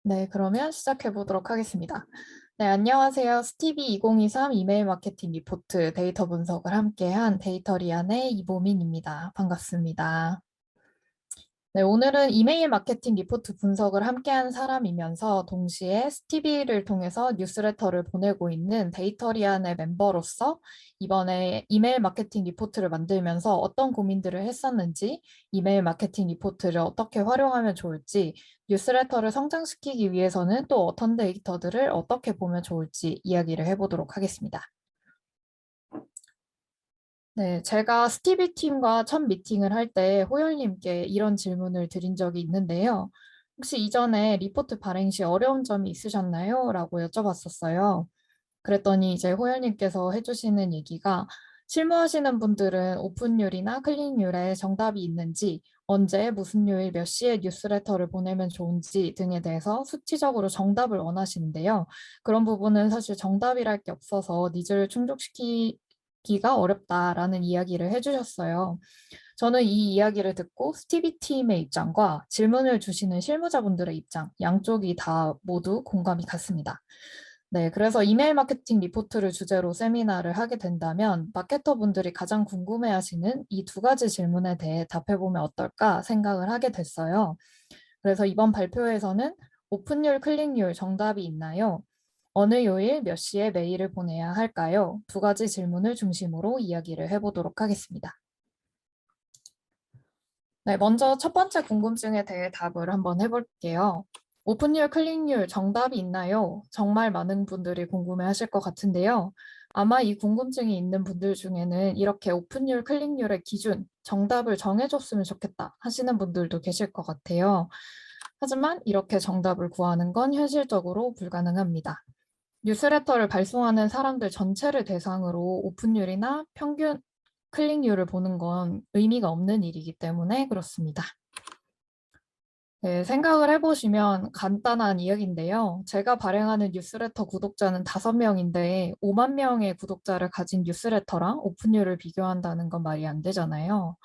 네, 그러면 시작해 보도록 하겠습니다. 네, 안녕하세요. 스티비 2023 이메일 마케팅 리포트 데이터 분석을 함께한 데이터리안의 이보민입니다. 반갑습니다. 네, 오늘은 이메일 마케팅 리포트 분석을 함께한 사람이면서 동시에 스티비를 통해서 뉴스레터를 보내고 있는 데이터리안의 멤버로서 이번에 이메일 마케팅 리포트를 만들면서 어떤 고민들을 했었는지, 이메일 마케팅 리포트를 어떻게 활용하면 좋을지, 뉴스레터를 성장시키기 위해서는 또 어떤 데이터들을 어떻게 보면 좋을지 이야기를 해보도록 하겠습니다. 네, 제가 스티비 팀과 첫 미팅을 할 때 호열님께 이런 질문을 드린 적이 있는데요. 혹시 이전에 리포트 발행 시 어려운 점이 있으셨나요? 라고 여쭤봤었어요. 그랬더니 이제 호열님께서 해주시는 얘기가 실무하시는 분들은 오픈율이나 클릭률에 정답이 있는지, 언제, 무슨 요일, 몇 시에 뉴스레터를 보내면 좋은지 등에 대해서 수치적으로 정답을 원하시는데요. 그런 부분은 사실 정답이랄 게 없어서 니즈를 충족시키기가 어렵다라는 이야기를 해주셨어요. 저는 이 이야기를 듣고 스티비 팀의 입장과 질문을 주시는 실무자분들의 입장, 양쪽이 다 모두 공감이 갔습니다. 네, 그래서 이메일 마케팅 리포트를 주제로 세미나를 하게 된다면 마케터 분들이 가장 궁금해하시는 이 두 가지 질문에 대해 답해보면 어떨까 생각을 하게 됐어요. 그래서 이번 발표에서는 오픈율, 클릭률 정답이 있나요? 어느 요일 몇 시에 메일을 보내야 할까요? 두 가지 질문을 중심으로 이야기를 해보도록 하겠습니다. 네, 먼저 첫 번째 궁금증에 대해 답을 한번 해볼게요. 오픈율, 클릭률 정답이 있나요? 정말 많은 분들이 궁금해 하실 것 같은데요. 아마 이 궁금증이 있는 분들 중에는 이렇게 오픈율, 클릭률의 기준, 정답을 정해줬으면 좋겠다 하시는 분들도 계실 것 같아요. 하지만 이렇게 정답을 구하는 건 현실적으로 불가능합니다. 뉴스레터를 발송하는 사람들 전체를 대상으로 오픈율이나 평균 클릭률을 보는 건 의미가 없는 일이기 때문에 그렇습니다. 네, 생각을 해보시면 간단한 이야기인데요. 제가 발행하는 뉴스레터 구독자는 5명인데 5만 명의 구독자를 가진 뉴스레터랑 오픈율을 비교한다는 건 말이 안 되잖아요.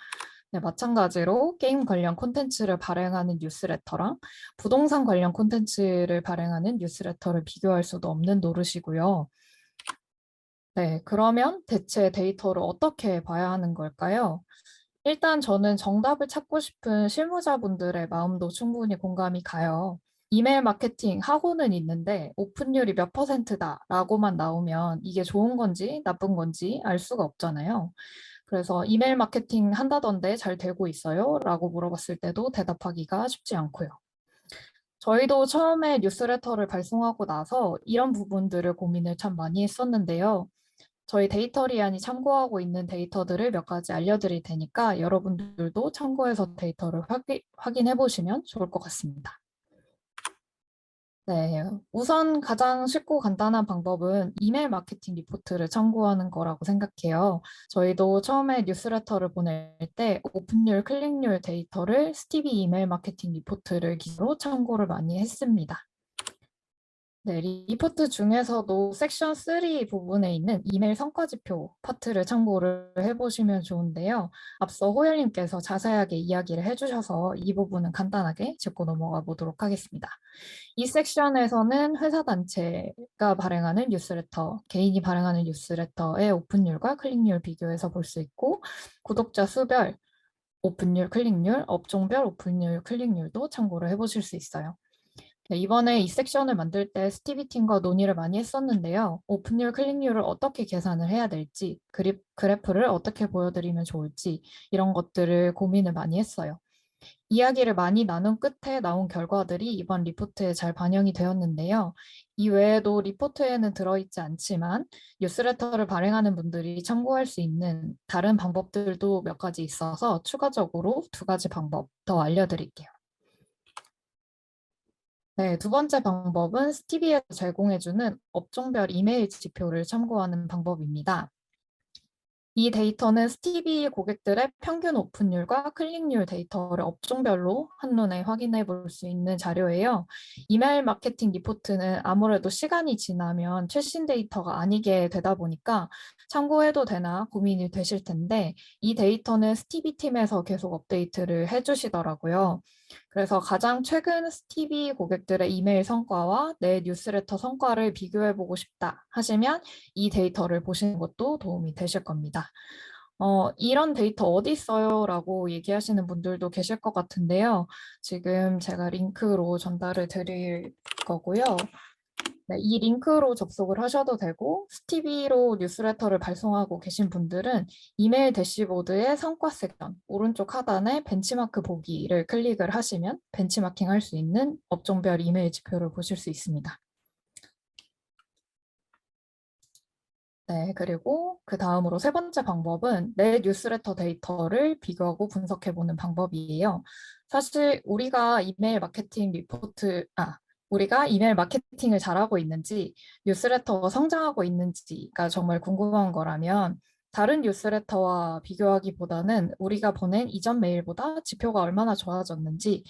네, 마찬가지로 게임 관련 콘텐츠를 발행하는 뉴스레터랑 부동산 관련 콘텐츠를 발행하는 뉴스레터를 비교할 수도 없는 노릇이고요. 네, 그러면 대체 데이터를 어떻게 봐야 하는 걸까요? 일단 저는 정답을 찾고 싶은 실무자분들의 마음도 충분히 공감이 가요. 이메일 마케팅 하고는 있는데 오픈율이 몇 %다라고만 나오면 이게 좋은 건지 나쁜 건지 알 수가 없잖아요. 그래서 이메일 마케팅 한다던데 잘 되고 있어요? 라고 물어봤을 때도 대답하기가 쉽지 않고요. 저희도 처음에 뉴스레터를 발송하고 나서 이런 부분들을 고민을 참 많이 했었는데요. 저희 데이터리안이 참고하고 있는 데이터들을 몇 가지 알려드릴 테니까 여러분들도 참고해서 데이터를 확인해 보시면 좋을 것 같습니다. 네, 우선 가장 쉽고 간단한 방법은 이메일 마케팅 리포트를 참고하는 거라고 생각해요. 저희도 처음에 뉴스레터를 보낼 때 오픈율, 클릭률 데이터를 스티비 이메일 마케팅 리포트를 기준으로 참고를 많이 했습니다. 네, 리포트 중에서도 섹션 3 부분에 있는 이메일 성과지표 파트를 참고를 해보시면 좋은데요. 앞서 호열님께서 자세하게 이야기를 해주셔서 이 부분은 간단하게 짚고 넘어가 보도록 하겠습니다. 이 섹션에서는 회사 단체가 발행하는 뉴스레터, 개인이 발행하는 뉴스레터의 오픈율과 클릭률 비교해서 볼 수 있고, 구독자 수별 오픈율, 클릭률, 업종별 오픈율, 클릭률도 참고를 해보실 수 있어요. 네, 이번에 이 섹션을 만들 때 스티비 팀과 논의를 많이 했었는데요. 오픈율, 클릭률을 어떻게 계산을 해야 될지, 그래프를 어떻게 보여드리면 좋을지 이런 것들을 고민을 많이 했어요. 이야기를 많이 나눈 끝에 나온 결과들이 이번 리포트에 잘 반영이 되었는데요. 이 외에도 리포트에는 들어있지 않지만 뉴스레터를 발행하는 분들이 참고할 수 있는 다른 방법들도 몇 가지 있어서 추가적으로 두 가지 방법 더 알려드릴게요. 네, 두 번째 방법은 스티비에서 제공해주는 업종별 이메일 지표를 참고하는 방법입니다. 이 데이터는 스티비 고객들의 평균 오픈율과 클릭률 데이터를 업종별로 한눈에 확인해 볼 수 있는 자료예요. 이메일 마케팅 리포트는 아무래도 시간이 지나면 최신 데이터가 아니게 되다 보니까 참고해도 되나 고민이 되실 텐데 이 데이터는 스티비 팀에서 계속 업데이트를 해주시더라고요. 그래서 가장 최근 스티비 고객들의 이메일 성과와 내 뉴스레터 성과를 비교해보고 싶다 하시면 이 데이터를 보시는 것도 도움이 되실 겁니다. 이런 데이터 어디 있어요? 라고 얘기하시는 분들도 계실 것 같은데요. 지금 제가 링크로 전달을 드릴 거고요. 네, 이 링크로 접속을 하셔도 되고 스티비로 뉴스레터를 발송하고 계신 분들은 이메일 대시보드의 성과 섹션 오른쪽 하단에 벤치마크 보기를 클릭을 하시면 벤치마킹 할 수 있는 업종별 이메일 지표를 보실 수 있습니다. 네, 그리고 그 다음으로 세 번째 방법은 내 뉴스레터 데이터를 비교하고 분석해보는 방법이에요. 사실 우리가 이메일 마케팅을 잘하고 있는지, 뉴스레터가 성장하고 있는지가 정말 궁금한 거라면 다른 뉴스레터와 비교하기보다는 우리가 보낸 이전 메일보다 지표가 얼마나 좋아졌는지,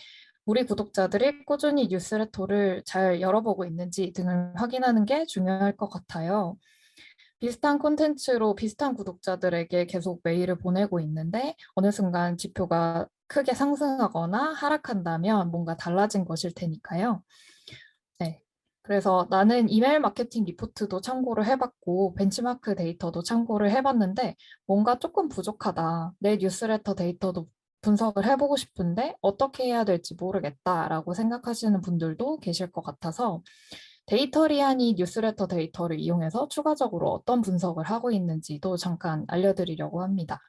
우리 구독자들이 꾸준히 뉴스레터를 잘 열어보고 있는지 등을 확인하는 게 중요할 것 같아요. 비슷한 콘텐츠로 비슷한 구독자들에게 계속 메일을 보내고 있는데 어느 순간 지표가 크게 상승하거나 하락한다면 뭔가 달라진 것일 테니까요. 네. 그래서 나는 이메일 마케팅 리포트도 참고를 해봤고 벤치마크 데이터도 참고를 해봤는데 뭔가 조금 부족하다. 내 뉴스레터 데이터도 분석을 해보고 싶은데 어떻게 해야 될지 모르겠다라고 생각하시는 분들도 계실 것 같아서 데이터리안이 뉴스레터 데이터를 이용해서 추가적으로 어떤 분석을 하고 있는지도 잠깐 알려드리려고 합니다.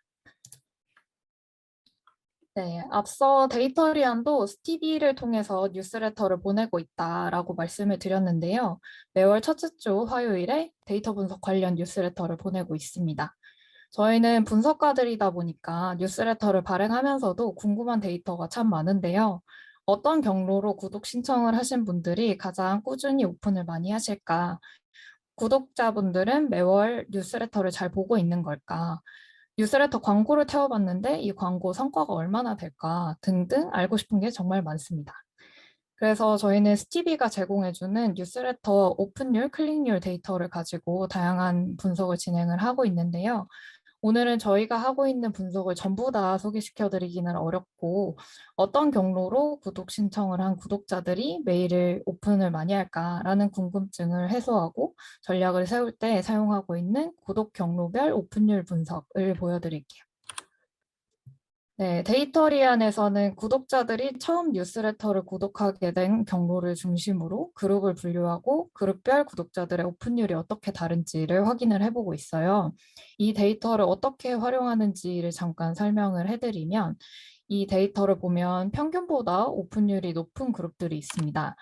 네, 앞서 데이터리안도 스티비를 통해서 뉴스레터를 보내고 있다라고 말씀을 드렸는데요. 매월 첫째 주 화요일에 데이터 분석 관련 뉴스레터를 보내고 있습니다. 저희는 분석가들이다 보니까 뉴스레터를 발행하면서도 궁금한 데이터가 참 많은데요. 어떤 경로로 구독 신청을 하신 분들이 가장 꾸준히 오픈을 많이 하실까? 구독자분들은 매월 뉴스레터를 잘 보고 있는 걸까? 뉴스레터 광고를 태워봤는데 이 광고 성과가 얼마나 될까 등등 알고 싶은 게 정말 많습니다. 그래서 저희는 스티비가 제공해주는 뉴스레터 오픈율, 클릭률 데이터를 가지고 다양한 분석을 진행을 하고 있는데요. 오늘은 저희가 하고 있는 분석을 전부 다 소개시켜드리기는 어렵고 어떤 경로로 구독 신청을 한 구독자들이 메일을 오픈을 많이 할까라는 궁금증을 해소하고 전략을 세울 때 사용하고 있는 구독 경로별 오픈율 분석을 보여드릴게요. 네, 데이터리안에서는 구독자들이 처음 뉴스레터를 구독하게 된 경로를 중심으로 그룹을 분류하고 그룹별 구독자들의 오픈율이 어떻게 다른지를 확인을 해보고 있어요. 이 데이터를 어떻게 활용하는지를 잠깐 설명을 해드리면 이 데이터를 보면 평균보다 오픈율이 높은 그룹들이 있습니다.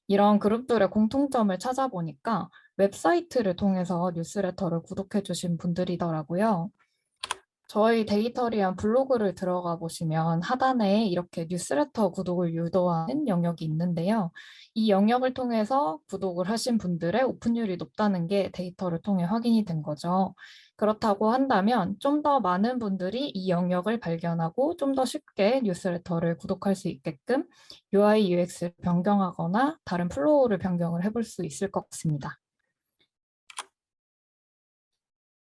이런 그룹들의 공통점을 찾아보니까 웹사이트를 통해서 뉴스레터를 구독해 주신 분들이더라고요. 저희 데이터리안 블로그를 들어가 보시면 하단에 이렇게 뉴스레터 구독을 유도하는 영역이 있는데요. 이 영역을 통해서 구독을 하신 분들의 오픈율이 높다는 게 데이터를 통해 확인이 된 거죠. 그렇다고 한다면 좀 더 많은 분들이 이 영역을 발견하고 좀 더 쉽게 뉴스레터를 구독할 수 있게끔 UI, UX를 변경하거나 다른 플로우를 변경을 해볼 수 있을 것 같습니다.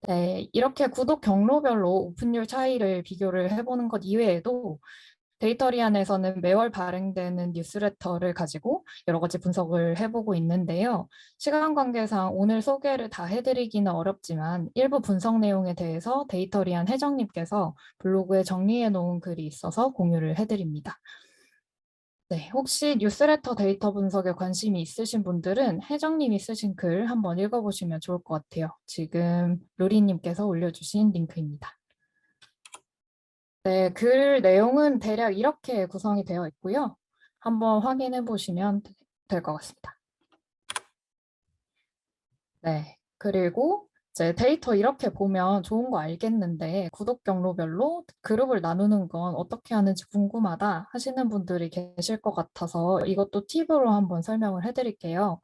네, 이렇게 구독 경로별로 오픈율 차이를 비교를 해보는 것 이외에도 데이터리안에서는 매월 발행되는 뉴스레터를 가지고 여러 가지 분석을 해보고 있는데요. 시간 관계상 오늘 소개를 다 해드리기는 어렵지만 일부 분석 내용에 대해서 데이터리안 회장님께서 블로그에 정리해 놓은 글이 있어서 공유를 해드립니다. 네, 혹시 뉴스레터 데이터 분석에 관심이 있으신 분들은 혜정님이 쓰신 글 한번 읽어보시면 좋을 것 같아요. 지금 루리님께서 올려주신 링크입니다. 네, 글 내용은 대략 이렇게 구성이 되어 있고요. 한번 확인해 보시면 될 것 같습니다. 네, 그리고 이제 데이터 이렇게 보면 좋은 거 알겠는데 구독 경로별로 그룹을 나누는 건 어떻게 하는지 궁금하다 하시는 분들이 계실 것 같아서 이것도 팁으로 한번 설명을 해드릴게요.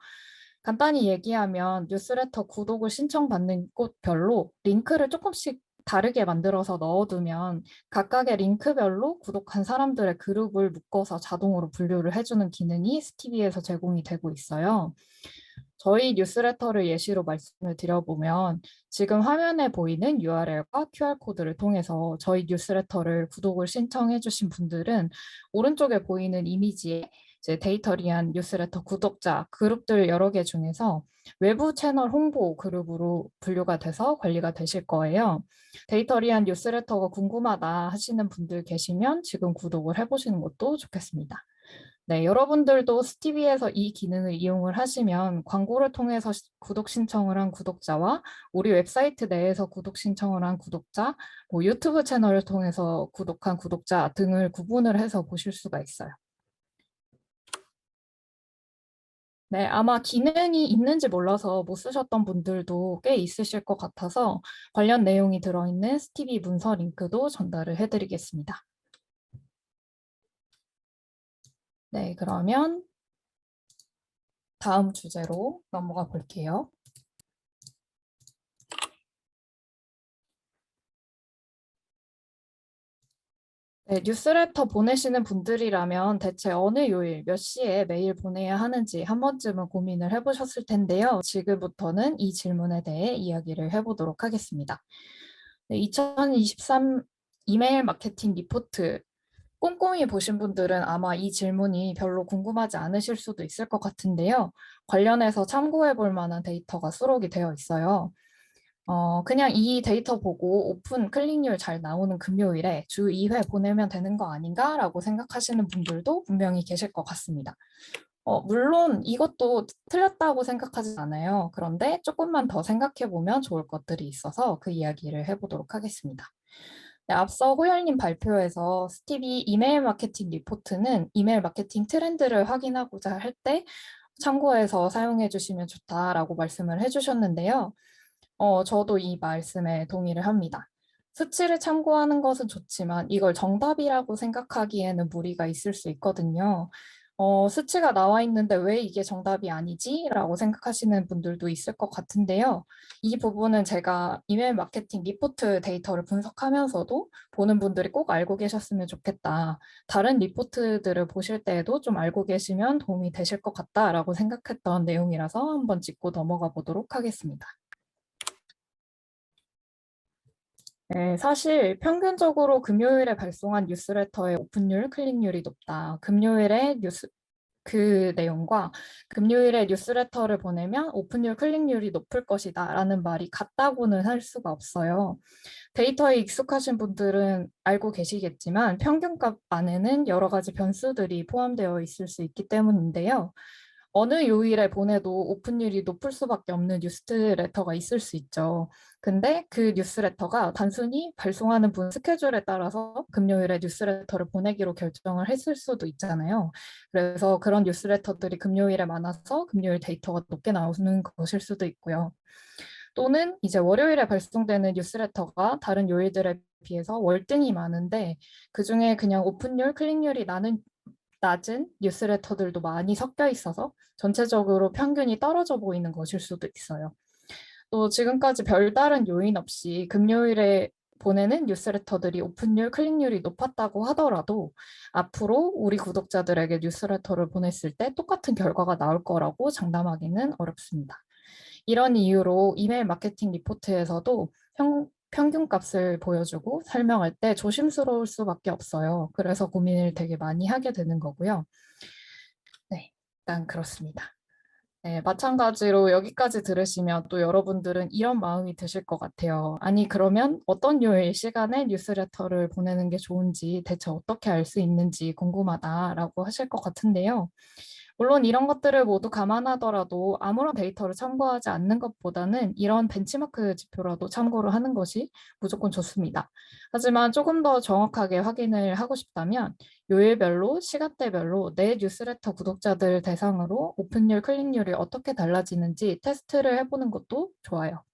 간단히 얘기하면 뉴스레터 구독을 신청받는 곳별로 링크를 조금씩 다르게 만들어서 넣어두면 각각의 링크별로 구독한 사람들의 그룹을 묶어서 자동으로 분류를 해주는 기능이 스티비에서 제공이 되고 있어요. 저희 뉴스레터를 예시로 말씀을 드려보면 지금 화면에 보이는 URL과 QR코드를 통해서 저희 뉴스레터를 구독을 신청해 주신 분들은 오른쪽에 보이는 이미지에 이제 데이터리안 뉴스레터 구독자 그룹들 여러 개 중에서 외부 채널 홍보 그룹으로 분류가 돼서 관리가 되실 거예요. 데이터리안 뉴스레터가 궁금하다 하시는 분들 계시면 지금 구독을 해보시는 것도 좋겠습니다. 네, 여러분들도 스티비에서 이 기능을 이용을 하시면 광고를 통해서 구독 신청을 한 구독자와 우리 웹사이트 내에서 구독 신청을 한 구독자, 뭐 유튜브 채널을 통해서 구독한 구독자 등을 구분을 해서 보실 수가 있어요. 네, 아마 기능이 있는지 몰라서 못 쓰셨던 분들도 꽤 있으실 것 같아서 관련 내용이 들어있는 스티비 문서 링크도 전달을 해드리겠습니다. 네, 그러면 다음 주제로 넘어가 볼게요. 네, 뉴스레터 보내시는 분들이라면 대체 어느 요일 몇 시에 메일 보내야 하는지 한 번쯤은 고민을 해보셨을 텐데요. 지금부터는 이 질문에 대해 이야기를 해보도록 하겠습니다. 네, 2023 이메일 마케팅 리포트 꼼꼼히 보신 분들은 아마 이 질문이 별로 궁금하지 않으실 수도 있을 것 같은데요. 관련해서 참고해 볼 만한 데이터가 수록이 되어 있어요. 그냥 이 데이터 보고 오픈 클릭률 잘 나오는 금요일에 주 2회 보내면 되는 거 아닌가라고 생각하시는 분들도 분명히 계실 것 같습니다. 물론 이것도 틀렸다고 생각하지 않아요. 그런데 조금만 더 생각해 보면 좋을 것들이 있어서 그 이야기를 해보도록 하겠습니다. 네, 앞서 호열님 발표에서 스티비 이메일 마케팅 리포트는 이메일 마케팅 트렌드를 확인하고자 할 때 참고해서 사용해 주시면 좋다라고 말씀을 해주셨는데요. 저도 이 말씀에 동의를 합니다. 수치를 참고하는 것은 좋지만 이걸 정답이라고 생각하기에는 무리가 있을 수 있거든요. 수치가 나와 있는데 왜 이게 정답이 아니지? 라고 생각하시는 분들도 있을 것 같은데요. 이 부분은 제가 이메일 마케팅 리포트 데이터를 분석하면서도 보는 분들이 꼭 알고 계셨으면 좋겠다. 다른 리포트들을 보실 때에도 좀 알고 계시면 도움이 되실 것 같다라고 생각했던 내용이라서 한번 짚고 넘어가 보도록 하겠습니다. 네, 사실 평균적으로 금요일에 발송한 뉴스레터의 오픈율, 클릭률이 높다. 금요일에 그 내용과 금요일에 뉴스레터를 보내면 오픈율, 클릭률이 높을 것이다 라는 말이 같다고는 할 수가 없어요. 데이터에 익숙하신 분들은 알고 계시겠지만 평균값 안에는 여러 가지 변수들이 포함되어 있을 수 있기 때문인데요. 어느 요일에 보내도 오픈율이 높을 수밖에 없는 뉴스레터가 있을 수 있죠. 근데 그 뉴스레터가 단순히 발송하는 분 스케줄에 따라서 금요일에 뉴스레터를 보내기로 결정을 했을 수도 있잖아요. 그래서 그런 뉴스레터들이 금요일에 많아서 금요일 데이터가 높게 나오는 것일 수도 있고요. 또는 이제 월요일에 발송되는 뉴스레터가 다른 요일들에 비해서 월등히 많은데 그중에 그냥 오픈율, 클릭률이 낮은 뉴스레터들도 많이 섞여 있어서 전체적으로 평균이 떨어져 보이는 것일 수도 있어요. 또 지금까지 별다른 요인 없이 금요일에 보내는 뉴스레터들이 오픈율, 클릭률이 높았다고 하더라도 앞으로 우리 구독자들에게 뉴스레터를 보냈을 때 똑같은 결과가 나올 거라고 장담하기는 어렵습니다. 이런 이유로 이메일 마케팅 리포트에서도 평균값을 보여주고 설명할 때 조심스러울 수밖에 없어요. 그래서 고민을 되게 많이 하게 되는 거고요. 네, 일단 그렇습니다. 네, 마찬가지로 여기까지 들으시면 또 여러분들은 이런 마음이 드실 것 같아요. 아니, 그러면 어떤 요일 시간에 뉴스레터를 보내는 게 좋은지 대체 어떻게 알 수 있는지 궁금하다라고 하실 것 같은데요. 물론 이런 것들을 모두 감안하더라도 아무런 데이터를 참고하지 않는 것보다는 이런 벤치마크 지표라도 참고를 하는 것이 무조건 좋습니다. 하지만 조금 더 정확하게 확인을 하고 싶다면 요일별로, 시간대별로 내 뉴스레터 구독자들 대상으로 오픈율, 클릭률이 어떻게 달라지는지 테스트를 해보는 것도 좋아요.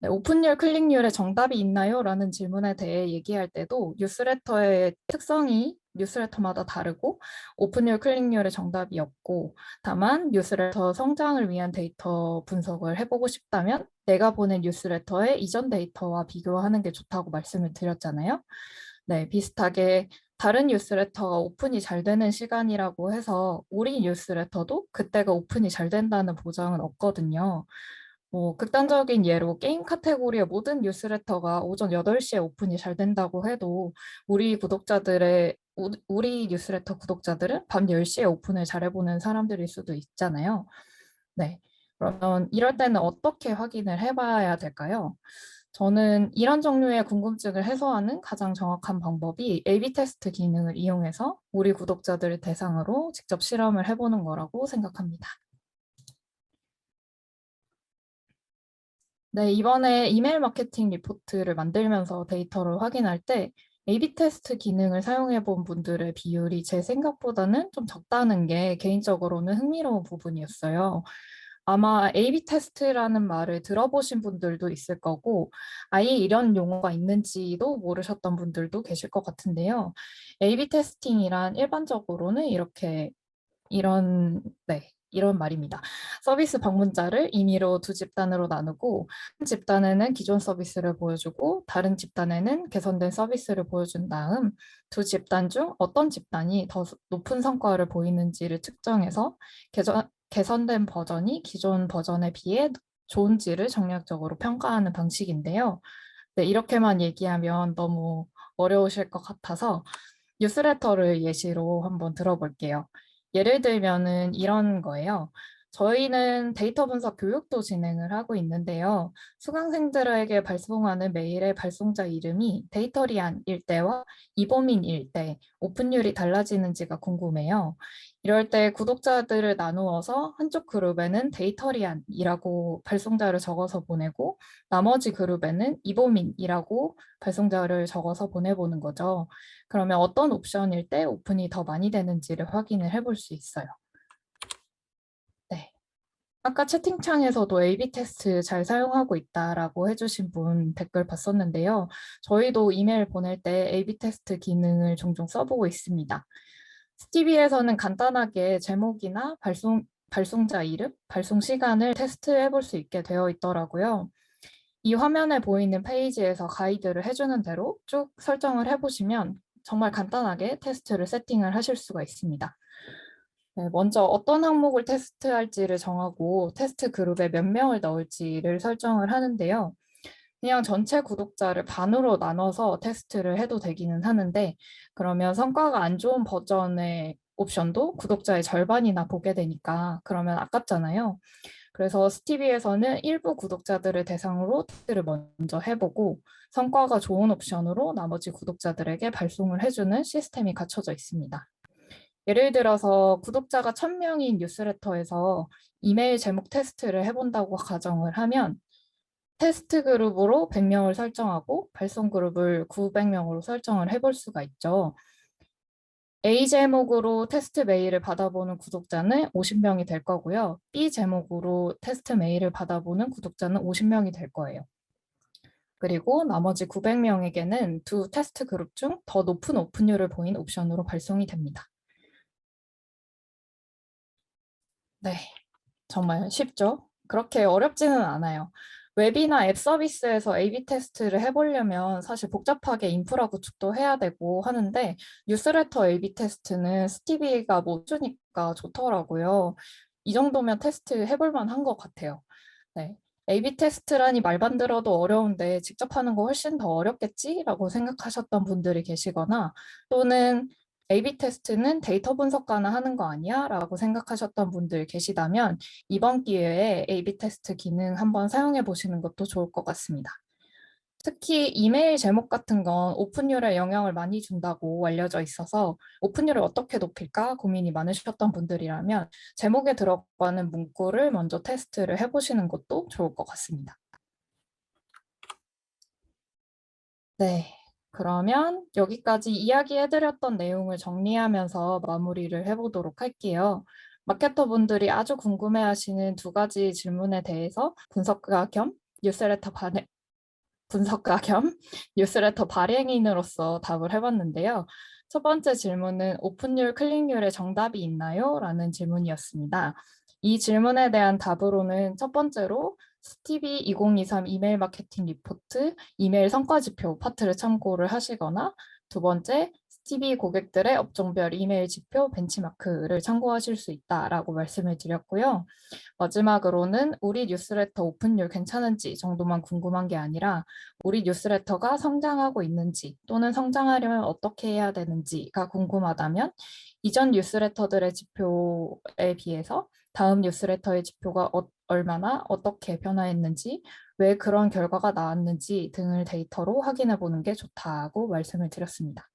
네, 오픈율, 클릭률에 정답이 있나요? 라는 질문에 대해 얘기할 때도 뉴스레터의 특성이 뉴스레터마다 다르고 오픈율, 클릭률에 정답이 없고 다만 뉴스레터 성장을 위한 데이터 분석을 해보고 싶다면 내가 보낸 뉴스레터의 이전 데이터와 비교하는 게 좋다고 말씀을 드렸잖아요. 네, 비슷하게 다른 뉴스레터가 오픈이 잘 되는 시간이라고 해서 우리 뉴스레터도 그때가 오픈이 잘 된다는 보장은 없거든요. 뭐 극단적인 예로 게임 카테고리의 모든 뉴스레터가 오전 8시에 오픈이 잘 된다고 해도 우리 뉴스레터 구독자들은 밤 10시에 오픈을 잘해보는 사람들일 수도 있잖아요. 네. 그러면 이럴 때는 어떻게 확인을 해봐야 될까요? 저는 이런 종류의 궁금증을 해소하는 가장 정확한 방법이 A/B 테스트 기능을 이용해서 우리 구독자들을 대상으로 직접 실험을 해보는 거라고 생각합니다. 네, 이번에 이메일 마케팅 리포트를 만들면서 데이터를 확인할 때 A/B 테스트 기능을 사용해 본 분들의 비율이 제 생각보다는 좀 적다는 게 개인적으로는 흥미로운 부분이었어요. 아마 A/B 테스트라는 말을 들어보신 분들도 있을 거고, 아예 이런 용어가 있는지도 모르셨던 분들도 계실 것 같은데요. A/B 테스팅이란 일반적으로는 이런 말입니다. 서비스 방문자를 임의로 두 집단으로 나누고, 한 집단에는 기존 서비스를 보여주고, 다른 집단에는 개선된 서비스를 보여준 다음, 두 집단 중 어떤 집단이 더 높은 성과를 보이는지를 측정해서 개선된 버전이 기존 버전에 비해 좋은지를 정략적으로 평가하는 방식인데요. 네, 이렇게만 얘기하면 너무 어려우실 것 같아서 뉴스레터를 예시로 한번 들어볼게요. 예를 들면은 이런 거예요. 저희는 데이터 분석 교육도 진행을 하고 있는데요. 수강생들에게 발송하는 메일의 발송자 이름이 데이터리안일 때와 이보민일 때 오픈율이 달라지는지가 궁금해요. 이럴 때 구독자들을 나누어서 한쪽 그룹에는 데이터리안이라고 발송자를 적어서 보내고 나머지 그룹에는 이보민이라고 발송자를 적어서 보내보는 거죠. 그러면 어떤 옵션일 때 오픈이 더 많이 되는지를 확인을 해볼 수 있어요. 네. 아까 채팅창에서도 A/B 테스트 잘 사용하고 있다라고 해주신 분 댓글 봤었는데요. 저희도 이메일 보낼 때 A/B 테스트 기능을 종종 써보고 있습니다. 스티비에서는 간단하게 제목이나 발송자 이름, 발송 시간을 테스트해 볼 수 있게 되어 있더라고요. 이 화면에 보이는 페이지에서 가이드를 해주는 대로 쭉 설정을 해보시면 정말 간단하게 테스트를 세팅을 하실 수가 있습니다. 네, 먼저 어떤 항목을 테스트할지를 정하고 테스트 그룹에 몇 명을 넣을지를 설정을 하는데요. 그냥 전체 구독자를 반으로 나눠서 테스트를 해도 되기는 하는데 그러면 성과가 안 좋은 버전의 옵션도 구독자의 절반이나 보게 되니까 그러면 아깝잖아요. 그래서 스티비에서는 일부 구독자들을 대상으로 테스트를 먼저 해보고 성과가 좋은 옵션으로 나머지 구독자들에게 발송을 해주는 시스템이 갖춰져 있습니다. 예를 들어서 구독자가 1000명인 뉴스레터에서 이메일 제목 테스트를 해본다고 가정을 하면 테스트 그룹으로 100명을 설정하고 발송 그룹을 900명으로 설정을 해볼 수가 있죠. A 제목으로 테스트 메일을 받아보는 구독자는 50명이 될 거고요. B 제목으로 테스트 메일을 받아보는 구독자는 50명이 될 거예요. 그리고 나머지 900명에게는 두 테스트 그룹 중 더 높은 오픈율을 보인 옵션으로 발송이 됩니다. 네, 정말 쉽죠? 그렇게 어렵지는 않아요. 웹이나 앱 서비스에서 A/B 테스트를 해보려면 사실 복잡하게 인프라 구축도 해야 되고 하는데 뉴스레터 A/B 테스트는 스티비가 뭐 주니까 좋더라고요. 이 정도면 테스트 해볼 만한 것 같아요. 네. A/B 테스트라니 말만 들어도 어려운데 직접 하는 거 훨씬 더 어렵겠지라고 생각하셨던 분들이 계시거나 또는 A/B 테스트는 데이터 분석가나 하는 거 아니야? 라고 생각하셨던 분들 계시다면 이번 기회에 A/B 테스트 기능 한번 사용해 보시는 것도 좋을 것 같습니다. 특히 이메일 제목 같은 건 오픈율에 영향을 많이 준다고 알려져 있어서 오픈율을 어떻게 높일까 고민이 많으셨던 분들이라면 제목에 들어가는 문구를 먼저 테스트를 해보시는 것도 좋을 것 같습니다. 네. 그러면 여기까지 이야기해드렸던 내용을 정리하면서 마무리를 해보도록 할게요. 마케터 분들이 아주 궁금해하시는 두 가지 질문에 대해서 분석가 겸 뉴스레터 발행인으로서 답을 해봤는데요. 첫 번째 질문은 오픈율, 클릭률에 정답이 있나요? 라는 질문이었습니다. 이 질문에 대한 답으로는 첫 번째로 스티비 2023 이메일 마케팅 리포트, 이메일 성과 지표 파트를 참고를 하시거나 두 번째 TV 고객들의 업종별 이메일 지표 벤치마크를 참고하실 수 있다라고 말씀을 드렸고요. 마지막으로는 우리 뉴스레터 오픈율 괜찮은지 정도만 궁금한 게 아니라 우리 뉴스레터가 성장하고 있는지 또는 성장하려면 어떻게 해야 되는지가 궁금하다면 이전 뉴스레터들의 지표에 비해서 다음 뉴스레터의 지표가 얼마나 어떻게 변화했는지, 왜 그런 결과가 나왔는지 등을 데이터로 확인해 보는 게 좋다고 말씀을 드렸습니다.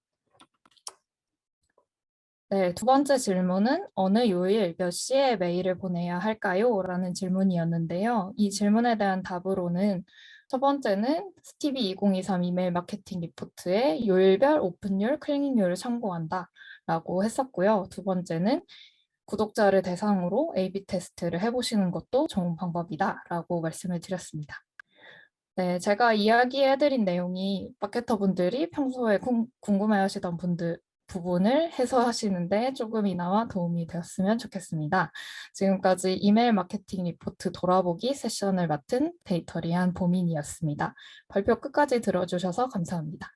네, 두 번째 질문은 어느 요일 몇 시에 메일을 보내야 할까요? 라는 질문이었는데요. 이 질문에 대한 답으로는 첫 번째는 스티비 2023 이메일 마케팅 리포트의 요일별 오픈율, 클릭률을 참고한다 라고 했었고요. 두 번째는 구독자를 대상으로 A/B 테스트를 해보시는 것도 좋은 방법이다 라고 말씀을 드렸습니다. 네, 제가 이야기해드린 내용이 마케터분들이 평소에 궁금해하시던 부분을 해소하시는데 조금이나마 도움이 되었으면 좋겠습니다. 지금까지 이메일 마케팅 리포트 돌아보기 세션을 맡은 데이터리한 보민이었습니다. 발표 끝까지 들어주셔서 감사합니다.